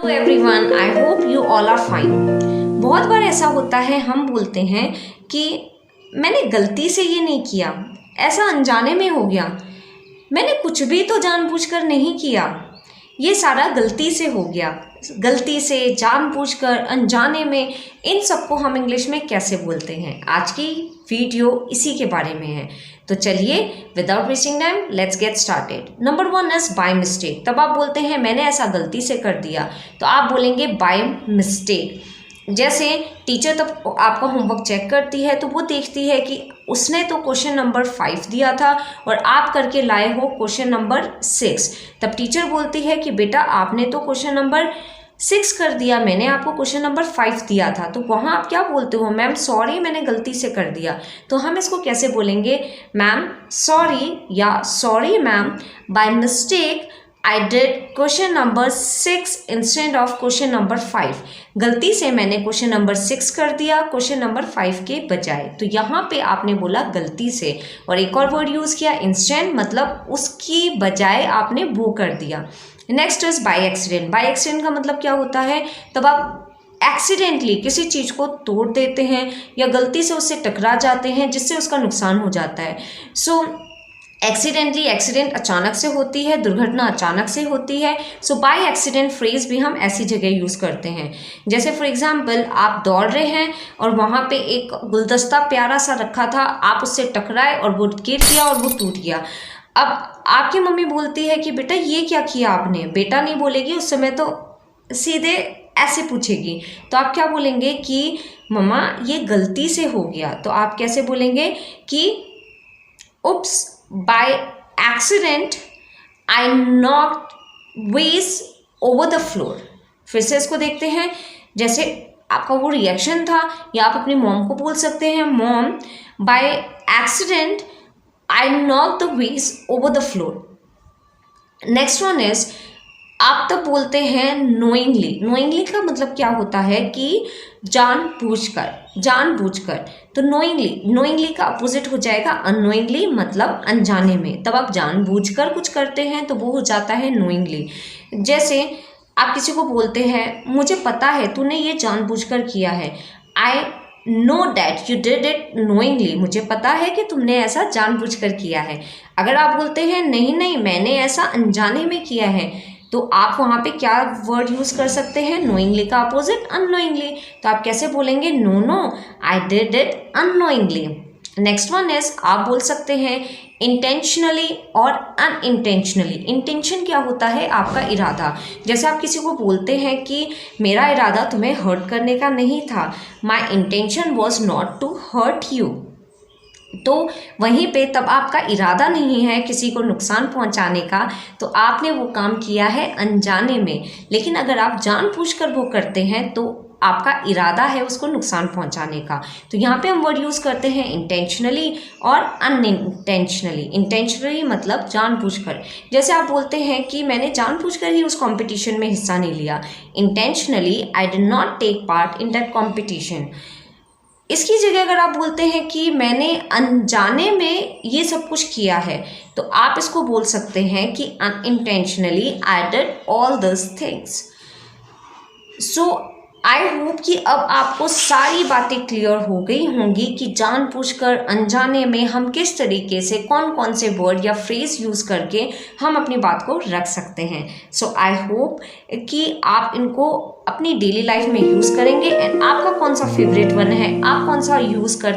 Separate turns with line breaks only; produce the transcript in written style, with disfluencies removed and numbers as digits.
Everyone, I hope you all are fine. बहुत बार ऐसा होता है, हम बोलते हैं कि मैंने गलती से ये नहीं किया, ऐसा अनजाने में हो गया, मैंने कुछ भी तो जानबूझकर नहीं किया, ये सारा गलती से हो गया। गलती से, जानबूझकर, अनजाने में, इन सबको हम इंग्लिश में कैसे बोलते हैं, आज की वीडियो इसी के बारे में है। तो चलिए without wasting time let's get started. Number 1 is by mistake. तब आप बोलते हैं मैंने ऐसा गलती से कर दिया, तो आप बोलेंगे बाय मिस्टेक। जैसे टीचर तब आपका होमवर्क चेक करती है तो वो देखती है कि उसने तो क्वेश्चन नंबर 5 दिया था और आप करके लाए हो क्वेश्चन नंबर 6। तब टीचर बोलती है कि बेटा आपने तो क्वेश्चन नंबर 6 कर दिया, मैंने आपको क्वेश्चन नंबर 5 दिया था। तो वहाँ आप क्या बोलते हो, मैम सॉरी मैंने गलती से कर दिया। तो हम इसको कैसे बोलेंगे, मैम सॉरी, या sorry ma'am by mistake I did question number 6 instead of question number 5। गलती से मैंने क्वेश्चन नंबर 6 कर दिया क्वेश्चन नंबर 5 के बजाय। तो यहाँ पे आपने बोला गलती से, और एक और वर्ड यूज़ किया इंस्टेंट, मतलब उसकी बजाय आपने वो कर दिया। Next is by accident. By accident का मतलब क्या होता है, तब आप एक्सीडेंटली किसी चीज़ को तोड़ देते हैं या गलती से उससे टकरा जाते हैं जिससे उसका नुकसान हो जाता है। सो एक्सीडेंटली, एक्सीडेंट अचानक से होती है, दुर्घटना अचानक से होती है। सो बाय एक्सीडेंट फ्रेज भी हम ऐसी जगह यूज़ करते हैं। जैसे फॉर एग्जांपल आप दौड़ रहे हैं और वहाँ पे एक गुलदस्ता प्यारा सा रखा था, आप उससे टकराए और वो गिर गया और वो टूट गया। अब आपकी मम्मी बोलती है कि बेटा ये क्या किया आपने। बेटा नहीं बोलेगी उस समय, तो सीधे ऐसे पूछेगी। तो आप क्या बोलेंगे कि मम्मा ये गलती से हो गया। तो आप कैसे बोलेंगे कि oops by accident I knocked vase over the floor. फिर से इसको देखते हैं। जैसे आपका वो रिएक्शन था, या आप अपनी मॉम को बोल सकते हैं mom by accident I knocked the vase over the floor. Next one is आप तब बोलते हैं knowingly। knowingly का मतलब क्या होता है कि जानबूझकर, जानबूझकर। तो knowingly का अपोजिट हो जाएगा unknowingly, मतलब अनजाने में। तब आप जानबूझकर कुछ करते हैं तो वो हो जाता है knowingly। जैसे आप किसी को बोलते हैं मुझे पता है तूने ये जानबूझकर किया है, I know that you did it knowingly. मुझे पता है कि तुमने ऐसा जानबूझकर किया है। अगर आप बोलते हैं नहीं नहीं मैंने ऐसा अनजाने में किया है, तो आप वहाँ पे क्या वर्ड यूज़ कर सकते हैं, नोइंगली का अपोजिट अननोइंगली। तो आप कैसे बोलेंगे, no no I did it unknowingly. Next one is आप बोल सकते हैं इंटेंशनली और अनइंटेंशनली। इंटेंशन क्या होता है, आपका इरादा। जैसे आप किसी को बोलते हैं कि मेरा इरादा तुम्हें हर्ट करने का नहीं था, my intention was not to hurt you. तो वहीं पे तब आपका इरादा नहीं है किसी को नुकसान पहुंचाने का, तो आपने वो काम किया है अनजाने में। लेकिन अगर आप जानबूझकर वो करते हैं तो आपका इरादा है उसको नुकसान पहुंचाने का। तो यहाँ पे हम वर्ड यूज़ करते हैं इंटेंशनली और अनइंटेंशनली। इंटेंशनली मतलब जानबूझकर। जैसे आप बोलते हैं कि मैंने जानबूझकर ही उस कंपटीशन में हिस्सा नहीं लिया, intentionally I did not take part in that competition. इसकी जगह अगर आप बोलते हैं कि मैंने अनजाने में ये सब कुछ किया है, तो आप इसको बोल सकते हैं कि unintentionally I did all this things. So I hope कि अब आपको सारी बातें क्लियर हो गई होंगी कि जानबूझकर, अनजाने में हम किस तरीके से कौन कौन से वर्ड या फ्रेज यूज़ करके हम अपनी बात को रख सकते हैं। सो आई होप कि आप इनको अपनी डेली लाइफ में यूज़ करेंगे। एंड आपका कौन सा फेवरेट वन है, आप कौन सा यूज़ कर